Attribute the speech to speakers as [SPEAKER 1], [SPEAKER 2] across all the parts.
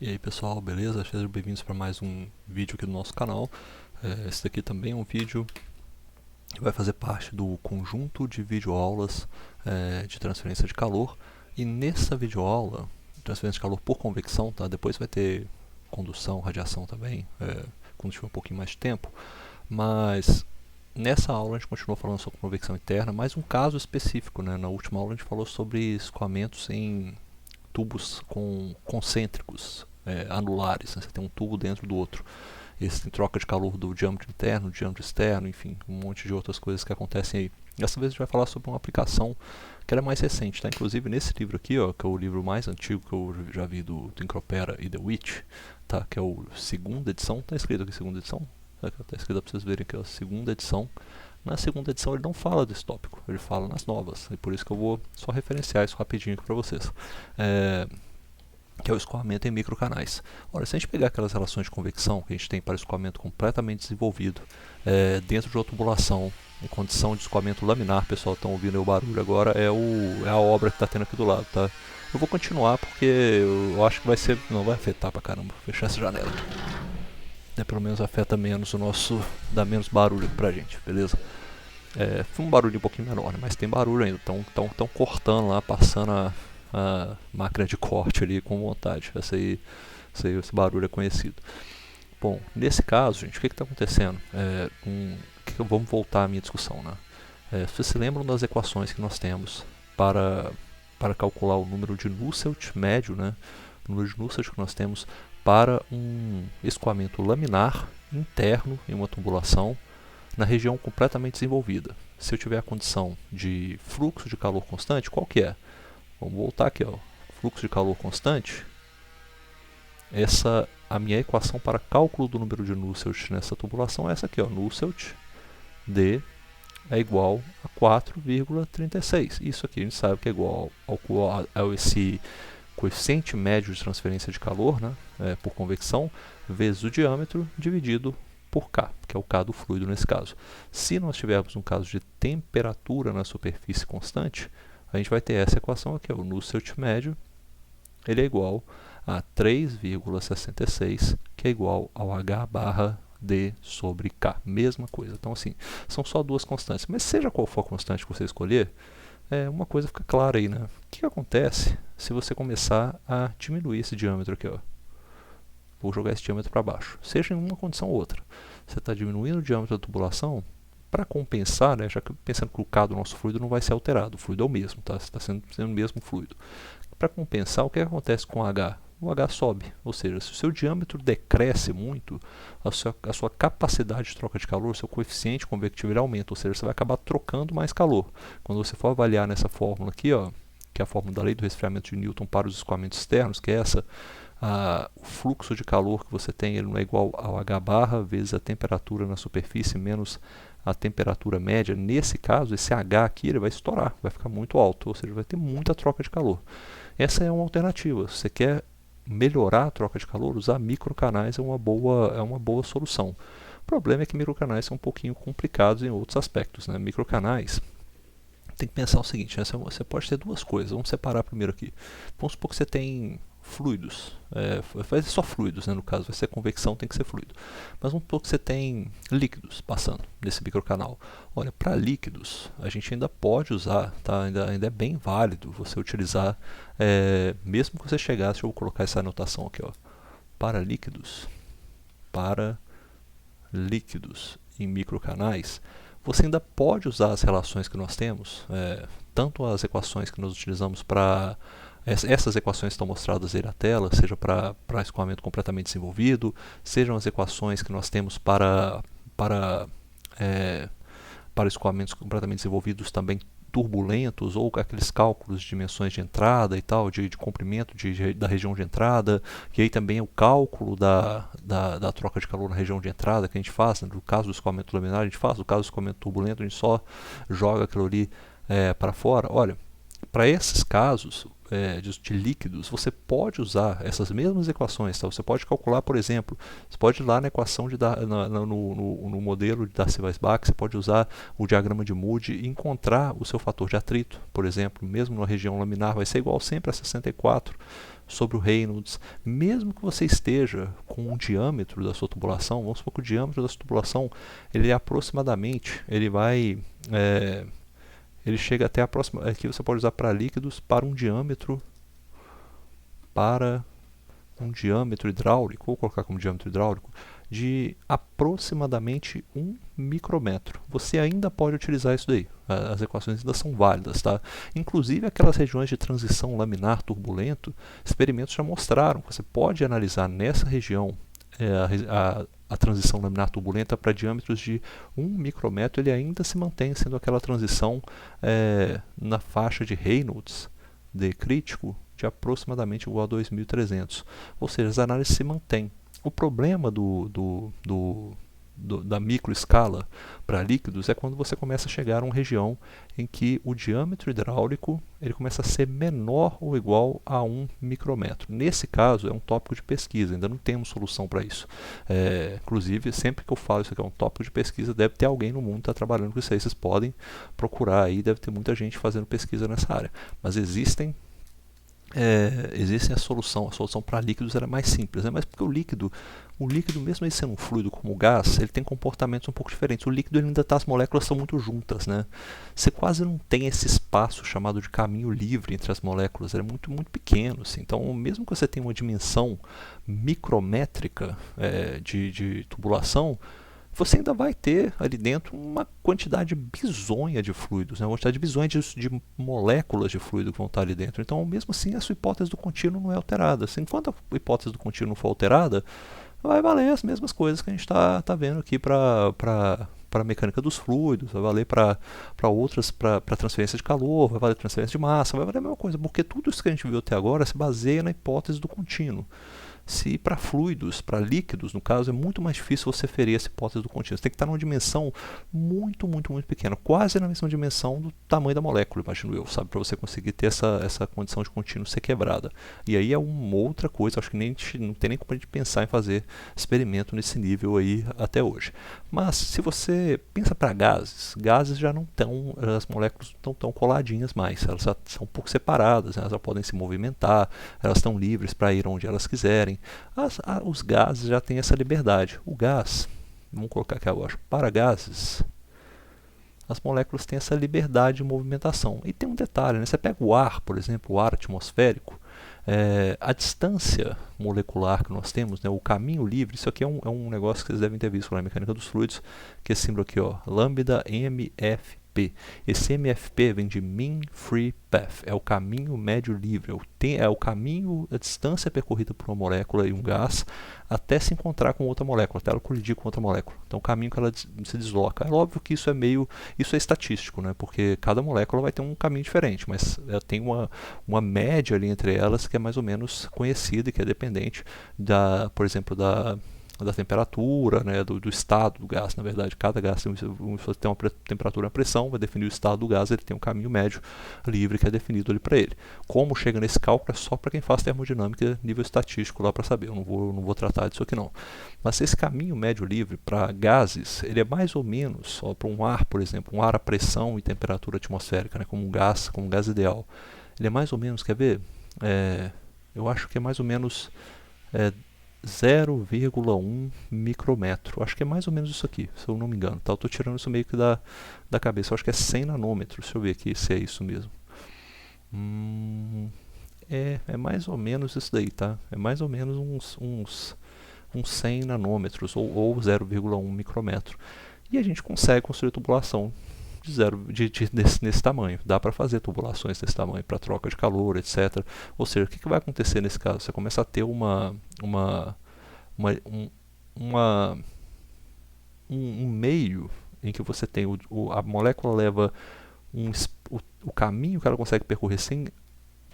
[SPEAKER 1] E aí pessoal, beleza? Sejam bem-vindos para mais um vídeo aqui do nosso canal. Esse daqui também é um vídeo que vai fazer parte do conjunto de videoaulas de transferência de calor. E nessa videoaula, transferência de calor por convecção, tá? Depois vai ter condução, radiação também, quando tiver um pouquinho mais de tempo. Mas nessa aula a gente continua falando sobre convecção interna, mais um caso específico, né? Na última aula a gente falou sobre escoamentos em tubos concêntricos, anulares, né? Você tem um tubo dentro do outro. Esse tem troca de calor do diâmetro interno, do diâmetro externo, enfim, um monte de outras coisas que acontecem aí. Dessa vez a gente vai falar sobre uma aplicação que era mais recente, tá? Inclusive nesse livro aqui, ó, que é o livro mais antigo que eu já vi do Encropera e DeWitt, tá? Que é o segunda edição, tá escrito aqui segunda edição? Tá escrito para vocês verem que é a segunda edição. Na segunda edição ele não fala desse tópico, ele fala nas novas, e por isso que eu vou só referenciar isso rapidinho aqui para vocês. Que é o escoamento em microcanais. Olha, se a gente pegar aquelas relações de convecção que a gente tem para escoamento completamente desenvolvido, dentro de uma tubulação, em condição de escoamento laminar, pessoal, estão ouvindo aí o barulho agora, é a obra que está tendo aqui do lado, tá? Eu vou continuar porque eu acho que vai ser, não vai afetar pra caramba, vou fechar essa janela aqui. Pelo menos afeta menos o nosso, dá menos barulho aqui pra gente, beleza? Foi um barulho um pouquinho menor, né? Mas tem barulho ainda, estão cortando lá, passando a máquina de corte ali com vontade. Esse barulho é conhecido. Bom, nesse caso, gente, o que está acontecendo? Vamos voltar à minha discussão, né? Vocês se lembram das equações que nós temos para calcular o número de Nusselt médio, né? O número de Nusselt que nós temos para um escoamento laminar interno em uma tubulação na região completamente desenvolvida. Se eu tiver a condição de fluxo de calor constante, qual que é? Vamos voltar aqui, ó. Fluxo de calor constante. A minha equação para cálculo do número de Nusselt nessa tubulação é essa aqui, ó. Nusselt D é igual a 4,36. Isso aqui a gente sabe que é igual ao esse coeficiente médio de transferência de calor, né, por convecção, vezes o diâmetro dividido por K, que é o K do fluido nesse caso. Se nós tivermos um caso de temperatura na superfície constante, a gente vai ter essa equação aqui, o Nusselt médio, ele é igual a 3,66, que é igual ao H barra D sobre K. Mesma coisa. Então, assim, são só duas constantes. Mas seja qual for a constante que você escolher, uma coisa fica clara aí, né? O que acontece se você começar a diminuir esse diâmetro aqui, ó? Vou jogar esse diâmetro para baixo. Seja em uma condição ou outra. Você está diminuindo o diâmetro da tubulação para compensar, né? Já que pensando que o K do nosso fluido não vai ser alterado. O fluido é o mesmo, tá? Você está sendo o mesmo fluido. Para compensar, o que acontece com o H? O H sobe, ou seja, se o seu diâmetro decresce muito, a sua capacidade de troca de calor, seu coeficiente convectivo ele aumenta, ou seja, você vai acabar trocando mais calor. Quando você for avaliar nessa fórmula aqui, ó, que é a fórmula da lei do resfriamento de Newton para os escoamentos externos, que é essa, o fluxo de calor que você tem ele não é igual ao H barra vezes a temperatura na superfície menos a temperatura média. Nesse caso, esse H aqui ele vai estourar, vai ficar muito alto, ou seja, vai ter muita troca de calor. Essa é uma alternativa. Se você quer melhorar a troca de calor, usar microcanais é uma boa solução. O problema é que microcanais são um pouquinho complicados em outros aspectos, né? Microcanais, tem que pensar o seguinte, né? Você pode ter duas coisas. Vamos separar primeiro aqui. Vamos supor que você tem fluidos, vai ser só fluidos, né, no caso, vai ser convecção, tem que ser fluido. Mas vamos supor que você tem líquidos passando nesse microcanal. Olha, para líquidos, a gente ainda pode usar, tá? ainda é bem válido você utilizar, mesmo que você chegasse, eu vou colocar essa anotação aqui, ó, para líquidos em microcanais, você ainda pode usar as relações que nós temos, tanto as equações que nós utilizamos para essas equações estão mostradas aí na tela, seja para escoamento completamente desenvolvido, sejam as equações que nós temos para escoamentos completamente desenvolvidos também turbulentos, ou aqueles cálculos de dimensões de entrada e tal, de comprimento da região de entrada, e aí também o cálculo da troca de calor na região de entrada que a gente faz, né? No caso do escoamento laminar a gente faz, no caso do escoamento turbulento a gente só joga aquilo ali para fora. Olha, para esses casos de líquidos, você pode usar essas mesmas equações. Tá? Você pode calcular, por exemplo, você pode ir lá na equação no modelo de Darcy-Weisbach, você pode usar o diagrama de Moody e encontrar o seu fator de atrito, por exemplo, mesmo na região laminar, vai ser igual sempre a 64 sobre o Reynolds, mesmo que você esteja com um diâmetro da sua tubulação, vamos supor que o diâmetro da sua tubulação ele é aproximadamente, ele chega até a próxima, aqui você pode usar para líquidos para um diâmetro hidráulico, vou colocar como diâmetro hidráulico, de aproximadamente 1 micrômetro. Você ainda pode utilizar isso daí, as equações ainda são válidas, tá? Inclusive aquelas regiões de transição laminar turbulento, experimentos já mostraram que você pode analisar nessa região a transição laminar turbulenta para diâmetros de 1 micrômetro, ele ainda se mantém sendo aquela transição na faixa de Reynolds, de crítico, de aproximadamente igual a 2300. Ou seja, as análises se mantêm. O problema da microescala para líquidos é quando você começa a chegar a uma região em que o diâmetro hidráulico ele começa a ser menor ou igual a 1 micrômetro. Nesse caso, é um tópico de pesquisa, ainda não temos solução para isso. Inclusive, sempre que eu falo isso aqui é um tópico de pesquisa, deve ter alguém no mundo que está trabalhando com isso aí. Vocês podem procurar aí, deve ter muita gente fazendo pesquisa nessa área. Mas existe a solução para líquidos era mais simples, né? Mas porque o líquido mesmo ele sendo um fluido como o gás, ele tem comportamentos um pouco diferentes. O líquido ele ainda as moléculas são muito juntas, né? Você quase não tem esse espaço chamado de caminho livre entre as moléculas, é muito, muito pequeno, assim. Então, mesmo que você tenha uma dimensão micrométrica de tubulação, você ainda vai ter ali dentro uma quantidade bizonha de fluidos, né? Uma quantidade bizonha de moléculas de fluido que vão estar ali dentro. Então, mesmo assim, a sua hipótese do contínuo não é alterada. Assim, enquanto a hipótese do contínuo não for alterada, vai valer as mesmas coisas que a gente está vendo aqui para a mecânica dos fluidos, vai valer para outras, para transferência de calor, vai valer transferência de massa, vai valer a mesma coisa, porque tudo isso que a gente viu até agora se baseia na hipótese do contínuo. Se para fluidos, para líquidos, no caso, é muito mais difícil você ferir essa hipótese do contínuo. Você tem que estar numa dimensão muito, muito, muito pequena, quase na mesma dimensão do tamanho da molécula, imagino eu, sabe, para você conseguir ter essa condição de contínuo ser quebrada. E aí é uma outra coisa, acho que não tem nem como a gente pensar em fazer experimento nesse nível aí até hoje. Mas se você pensa para gases já não estão, as moléculas não estão tão coladinhas mais, elas já são um pouco separadas, né? Elas já podem se movimentar, elas estão livres para ir onde elas quiserem. Os gases já têm essa liberdade. O gás, vamos colocar aqui agora, para gases, as moléculas têm essa liberdade de movimentação. E tem um detalhe, né? Você pega o ar, por exemplo, o ar atmosférico, a distância molecular que nós temos, né, o caminho livre, isso aqui é um negócio que vocês devem ter visto na mecânica dos fluidos, que é esse símbolo aqui, ó, lambda MFP. Esse MFP vem de Mean Free Path, é o caminho médio livre, é o caminho, a distância percorrida por uma molécula e um gás até se encontrar com outra molécula, até ela colidir com outra molécula. Então o caminho que ela se desloca. É óbvio que isso é estatístico, né? Porque cada molécula vai ter um caminho diferente, mas tem uma média ali entre elas que é mais ou menos conhecida e que é dependente por exemplo, da temperatura, né, do estado do gás. Na verdade, cada gás tem uma temperatura e uma pressão, vai definir o estado do gás, ele tem um caminho médio livre que é definido ali para ele. Como chega nesse cálculo é só para quem faz termodinâmica nível estatístico lá para saber, eu não vou tratar disso aqui não. Mas esse caminho médio livre para gases, ele é mais ou menos, para um ar, por exemplo, um ar a pressão e temperatura atmosférica, né, como um gás ideal, ele é mais ou menos, quer ver? Eu acho que é mais ou menos 0,1 micrômetro. Acho que é mais ou menos isso aqui, se eu não me engano. Tá? Eu estou tirando isso meio que da cabeça. Eu acho que é 100 nanômetros. Deixa eu ver aqui se é isso mesmo. É mais ou menos isso daí, tá? É mais ou menos uns 100 nanômetros ou 0,1 micrômetro. E a gente consegue construir tubulação nesse tamanho. Dá para fazer tubulações desse tamanho para troca de calor, etc. Ou seja, o que vai acontecer nesse caso? Você começa a ter um meio em que você tem a molécula leva o caminho que ela consegue percorrer sem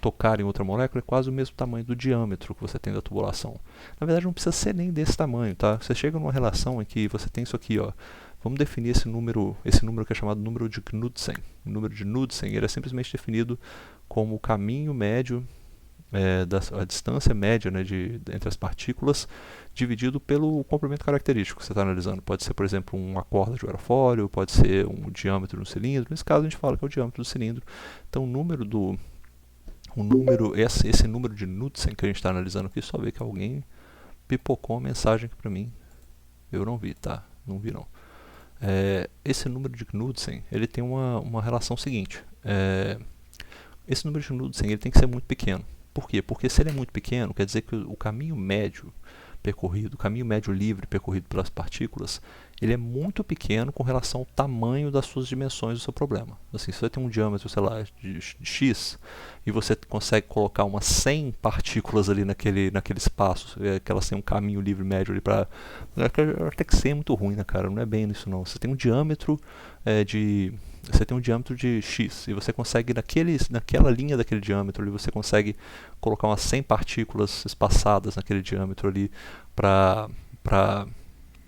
[SPEAKER 1] tocar em outra molécula é quase o mesmo tamanho do diâmetro que você tem da tubulação. Na verdade, não precisa ser nem desse tamanho, tá? Você chega numa relação em que você tem isso aqui, ó. Vamos definir esse número que é chamado número de Knudsen. O número de Knudsen ele é simplesmente definido como o caminho médio, a distância média, né, entre as partículas, dividido pelo comprimento característico que você está analisando. Pode ser, por exemplo, uma corda de aerofólio, pode ser um diâmetro do cilindro. Nesse caso, a gente fala que é o diâmetro do cilindro. Então, o um número, esse número de Knudsen que a gente está analisando aqui, só ver que alguém pipocou uma mensagem aqui para mim. Eu não vi, tá? Não vi não. Esse número de Knudsen, ele tem uma relação seguinte. Esse número de Knudsen ele tem que ser muito pequeno. Por quê? Porque se ele é muito pequeno, quer dizer que o caminho médio percorrido, o caminho médio livre percorrido pelas partículas, ele é muito pequeno com relação ao tamanho das suas dimensões do seu problema. Assim, se você tem um diâmetro, sei lá, de x, e você consegue colocar umas 100 partículas ali naquele espaço, que elas têm um caminho livre médio ali para... Até que 100 é muito ruim, né, cara? Não é bem isso, não. Você tem um diâmetro de x, e você consegue, naquela linha daquele diâmetro ali, você consegue colocar umas 100 partículas espaçadas naquele diâmetro ali para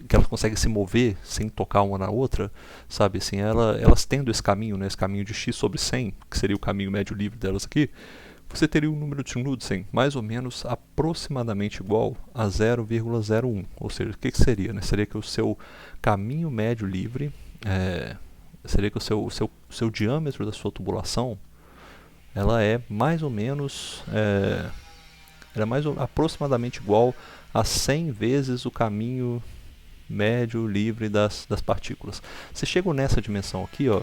[SPEAKER 1] que elas conseguem se mover sem tocar uma na outra, sabe? Assim, elas tendo esse caminho, né, esse caminho de x sobre 100, que seria o caminho médio livre delas aqui, você teria um número de Knudsen mais ou menos aproximadamente igual a 0,01. Ou seja, o que seria? Né? Seria que o seu caminho médio livre, seria que o seu diâmetro da sua tubulação, ela é mais ou menos, aproximadamente igual a 100 vezes o caminho médio livre das partículas. Você chega nessa dimensão aqui, ó,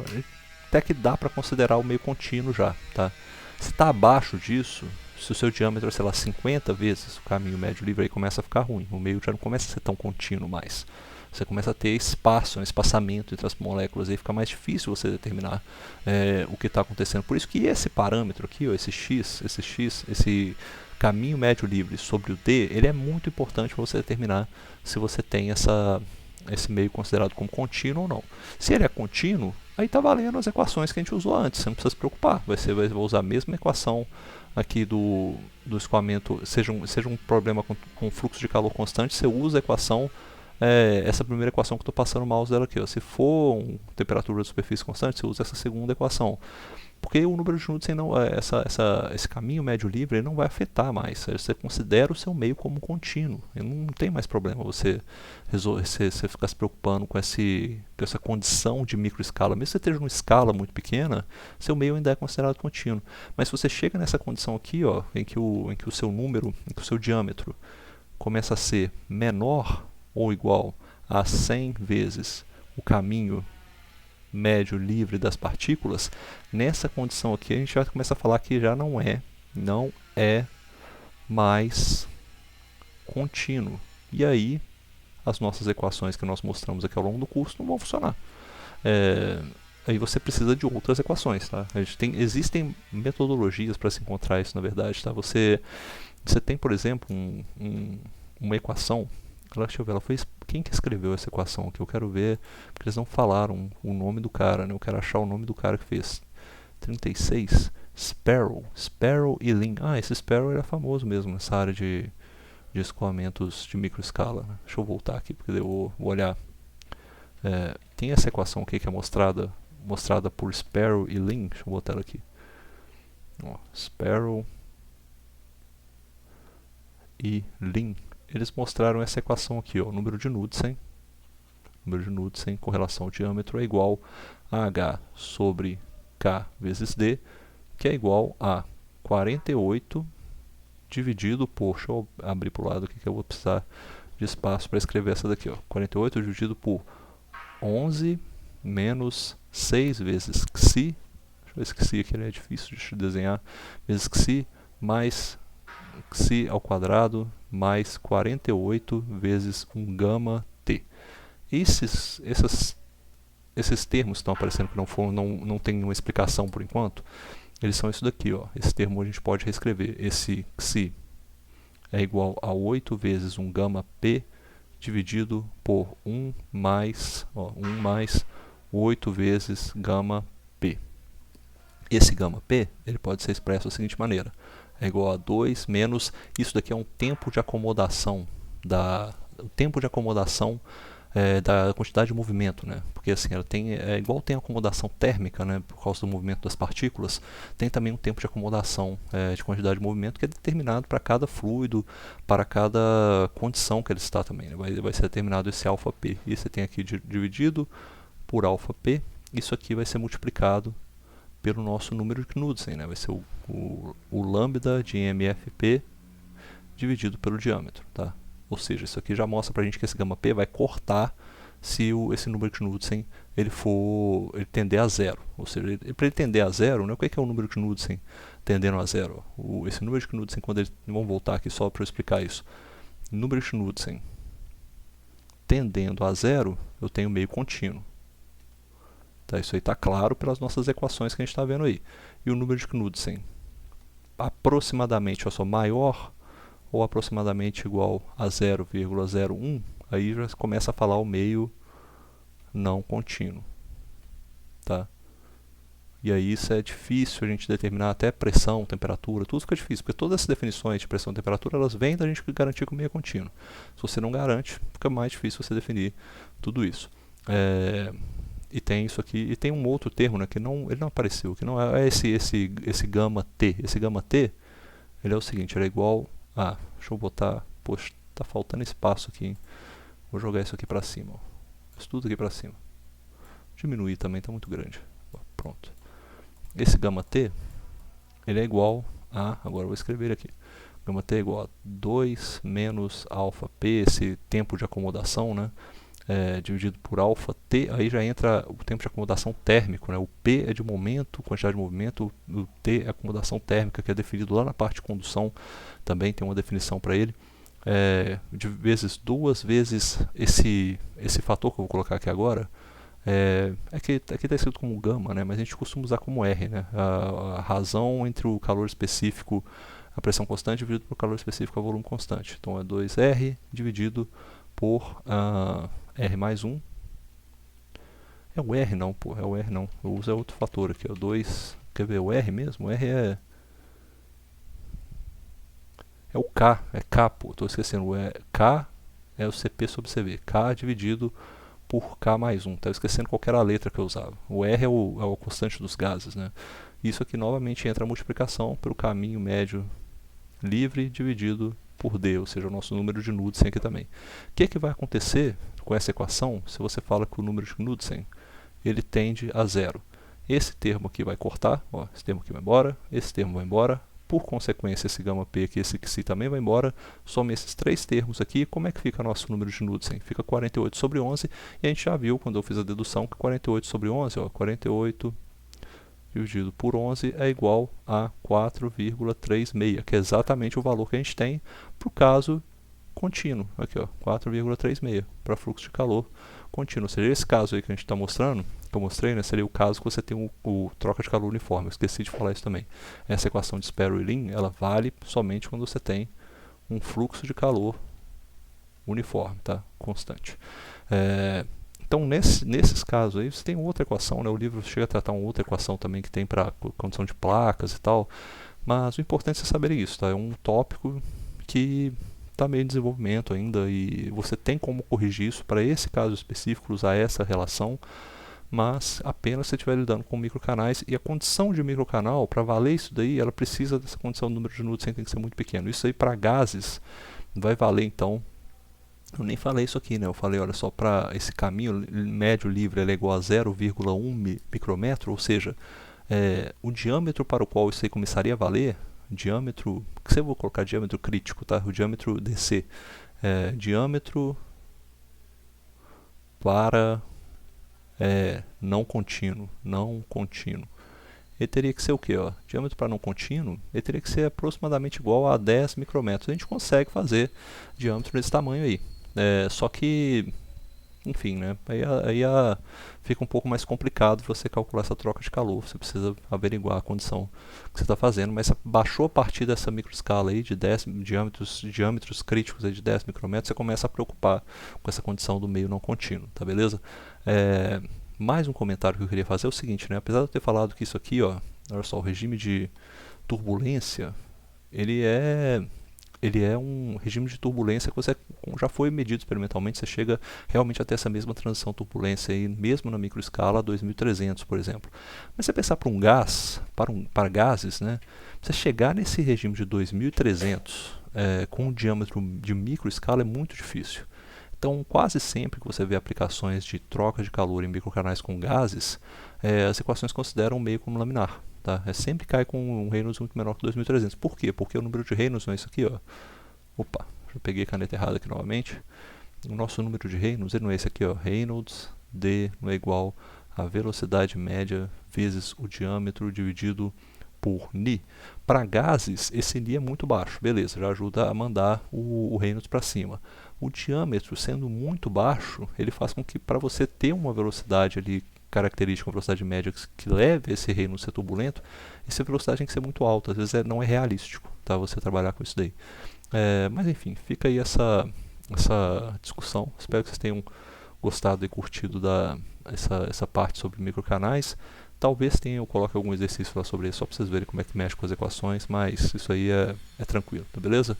[SPEAKER 1] até que dá para considerar o meio contínuo já, tá? Se está abaixo disso, se o seu diâmetro é, sei lá, 50 vezes o caminho médio livre, aí começa a ficar ruim. O meio já não começa a ser tão contínuo mais. Você começa a ter espaçamento entre as moléculas, aí fica mais difícil você determinar o que está acontecendo. Por isso que esse parâmetro aqui, ó, esse caminho médio livre sobre o D, ele é muito importante para você determinar se você tem esse meio considerado como contínuo ou não. Se ele é contínuo, aí está valendo as equações que a gente usou antes, você não precisa se preocupar. Você vai usar a mesma equação aqui do escoamento, seja um problema com fluxo de calor constante, você usa a equação, essa primeira equação que eu estou passando o mouse dela aqui. Ó. Se for temperatura de superfície constante, você usa essa segunda equação. Porque o número de Knudsen, esse caminho médio livre, ele não vai afetar mais. Você considera o seu meio como contínuo. Ele não tem mais problema você ficar se preocupando com essa condição de microescala. Mesmo que você esteja numa escala muito pequena, seu meio ainda é considerado contínuo. Mas se você chega nessa condição aqui, ó, em que o seu diâmetro começa a ser menor ou igual a 100 vezes o caminho médio livre das partículas, nessa condição aqui a gente vai começar a falar que já não é mais contínuo. E aí as nossas equações que nós mostramos aqui ao longo do curso não vão funcionar. Aí você precisa de outras equações, tá? Existem metodologias para se encontrar isso, na verdade, tá? Você tem, por exemplo, uma equação. Deixa eu ver, quem que escreveu essa equação aqui? Eu quero ver, porque eles não falaram o nome do cara, né? Eu quero achar o nome do cara que fez. 36, Sparrow e Lin. Esse Sparrow era famoso mesmo nessa área de escoamentos de microescala. Né? Deixa eu voltar aqui, porque eu vou olhar. Tem essa equação aqui que é mostrada por Sparrow e Lin. Deixa eu botar ela aqui. Sparrow e Lin. Eles mostraram essa equação aqui, ó, o número de Knudsen com relação ao diâmetro é igual a H sobre K vezes D, que é igual a 48 dividido por, deixa eu abrir para o lado aqui que eu vou precisar de espaço para escrever essa daqui, ó, 48 dividido por 11 menos 6 vezes Xi, deixa eu ver esse Xi aqui, ele é difícil de desenhar, vezes Xi mais Xi ao quadrado mais 48 vezes 1 gama T. Esses termos que estão aparecendo que não tem nenhuma explicação por enquanto, eles são isso daqui, ó. Esse termo a gente pode reescrever. Esse Xi é igual a 8 vezes 1 gama P dividido por 1 mais 8 vezes gama P. Esse gama P ele pode ser expresso da seguinte maneira. É igual a 2 menos, isso daqui é um tempo de acomodação da quantidade de movimento, né? Porque assim, ela igual tem acomodação térmica, né? Por causa do movimento das partículas, tem também um tempo de acomodação de quantidade de movimento que é determinado para cada fluido, para cada condição que ele está também, né? Vai ser determinado esse ∝p. E você tem aqui dividido por ∝p, isso aqui vai ser multiplicado pelo nosso número de Knudsen, né? Vai ser o lambda de MFP dividido pelo diâmetro, tá? Ou seja, isso aqui já mostra pra gente que esse gama P vai cortar se esse número de Knudsen ele tender a zero. Ou seja, para ele tender a zero, né, o que é o número de Knudsen tendendo a zero? Esse número de Knudsen, quando ele... Vamos voltar aqui só para eu explicar isso. Número de Knudsen tendendo a zero, eu tenho meio contínuo. Tá, isso aí está claro pelas nossas equações que a gente está vendo aí. E o número de Knudsen aproximadamente maior ou aproximadamente igual a 0,01, aí já começa a falar o meio não contínuo. Tá? E aí isso é difícil a gente determinar, até pressão, temperatura, tudo fica difícil, porque todas essas definições de pressão e temperatura, elas vêm da gente garantir que o meio é contínuo. Se você não garante, fica mais difícil você definir tudo isso. E tem isso aqui, e tem um outro termo, né, que ele não apareceu, que não é esse gama T. Esse gama T, ele é o seguinte, ele é igual a... Deixa eu botar... Poxa, tá faltando espaço aqui, hein? Vou jogar isso aqui para cima, ó. Isso tudo aqui para cima. Diminuir também, está muito grande. Ó, pronto. Esse gama T, ele é igual a... Agora eu vou escrever aqui. Gama T é igual a 2 menos alfa P, esse tempo de acomodação, né? Dividido por alfa T, aí já entra o tempo de acomodação térmico, né? O P é de momento, quantidade de movimento, o T é acomodação térmica, que é definido lá na parte de condução, também tem uma definição para ele. De vezes 2 vezes esse fator que eu vou colocar aqui agora, aqui está escrito como gama, né? Mas a gente costuma usar como R, né? A razão entre o calor específico, a pressão constante, dividido por calor específico a volume constante. Então é 2R dividido por R mais 1. É o R não, pô, é o R não. Eu uso outro fator aqui, o 2. Quer ver o R mesmo? O R é o K, é K, pô, tô esquecendo. K é o CP sobre CV. K dividido por K mais 1. Tava esquecendo qual era a letra que eu usava. O R é o constante dos gases, né? Isso aqui novamente entra a multiplicação pelo caminho médio livre dividido por D, ou seja, o nosso número de Knudsen aqui também. O que vai acontecer com essa equação se você fala que o número de Knudsen ele tende a zero? Esse termo aqui vai cortar, ó, esse termo aqui vai embora, esse termo vai embora, por consequência esse gama P aqui, esse Xi também vai embora, some esses três termos aqui, como é que fica nosso número de Knudsen? Fica 48 sobre 11, e a gente já viu quando eu fiz a dedução que 48 sobre 11, ó, 48 dividido por 11 é igual a 4,36, que é exatamente o valor que a gente tem para o caso contínuo. Aqui, ó, 4,36 para fluxo de calor contínuo. Ou seja, esse caso aí que a gente está mostrando, que eu mostrei, né, seria o caso que você tem o troca de calor uniforme. Eu esqueci de falar isso também. Essa equação de Sparrow e Lin, ela vale somente quando você tem um fluxo de calor uniforme, tá? Constante. Então, nesses casos aí, você tem outra equação, né? O livro chega a tratar uma outra equação também que tem para condição de placas e tal, mas o importante é você saber isso, tá? É um tópico que está meio em desenvolvimento ainda e você tem como corrigir isso para esse caso específico, usar essa relação, mas apenas se você estiver lidando com microcanais, e a condição de microcanal, para valer isso daí, ela precisa dessa condição do número de Knudsen, tem que ser muito pequeno. Isso aí para gases vai valer então. Eu nem falei isso aqui, né? Eu falei, olha só, para esse caminho médio livre ele é igual a 0,1 micrômetro, ou seja, o diâmetro para o qual isso aí começaria a valer, diâmetro, que você vou colocar diâmetro crítico, tá? O diâmetro DC, diâmetro para não contínuo, ele teria que ser o que? Diâmetro para não contínuo, ele teria que ser aproximadamente igual a 10 micrômetros. A gente consegue fazer diâmetro desse tamanho aí. Só que, enfim, né? Aí fica um pouco mais complicado você calcular essa troca de calor. Você precisa averiguar a condição que você está fazendo, mas baixou a partir dessa microescala aí de 10 diâmetros críticos aí de 10 micrômetros, você começa a preocupar com essa condição do meio não contínuo, tá beleza? Mais um comentário que eu queria fazer é o seguinte, né? Apesar de eu ter falado que isso aqui, ó, olha só, o regime de turbulência, ele é um regime de turbulência que você já foi medido experimentalmente, você chega realmente até essa mesma transição turbulência aí, mesmo na microescala 2300, por exemplo. Mas se você pensar para um gás, para gases, né, você chegar nesse regime de 2300 com um diâmetro de microescala é muito difícil. Então, quase sempre que você vê aplicações de troca de calor em microcanais com gases, as equações consideram meio como laminar. Tá? Sempre cai com um Reynolds muito menor que 2300. Por quê? Porque o número de Reynolds não é isso aqui. Ó. Opa, já peguei a caneta errada aqui novamente. O nosso número de Reynolds ele não é esse aqui. Ó. Reynolds D não é igual a velocidade média vezes o diâmetro dividido por Ni. Para gases, esse Ni é muito baixo. Beleza, já ajuda a mandar o Reynolds para cima. O diâmetro, sendo muito baixo, ele faz com que para você ter uma velocidade ali característica, uma velocidade média que leve esse Reynolds a ser turbulento, essa velocidade tem que ser muito alta. Às vezes não é realístico, tá, você trabalhar com isso daí. Mas enfim, fica aí essa discussão. Espero que vocês tenham gostado e curtido essa parte sobre microcanais. Talvez eu coloque algum exercício lá sobre isso, só para vocês verem como é que mexe com as equações, mas isso aí é tranquilo, tá beleza?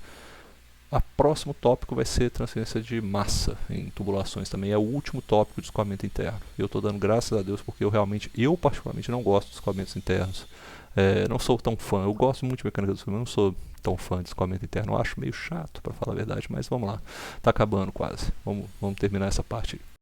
[SPEAKER 1] O próximo tópico vai ser transferência de massa em tubulações também, é o último tópico de escoamento interno. Eu estou dando graças a Deus porque eu particularmente não gosto de escoamentos internos. Não sou tão fã, eu gosto muito de mecânica do escoamento, não sou tão fã de escoamento interno, eu acho meio chato para falar a verdade, mas vamos lá, tá acabando quase, vamos terminar essa parte aí.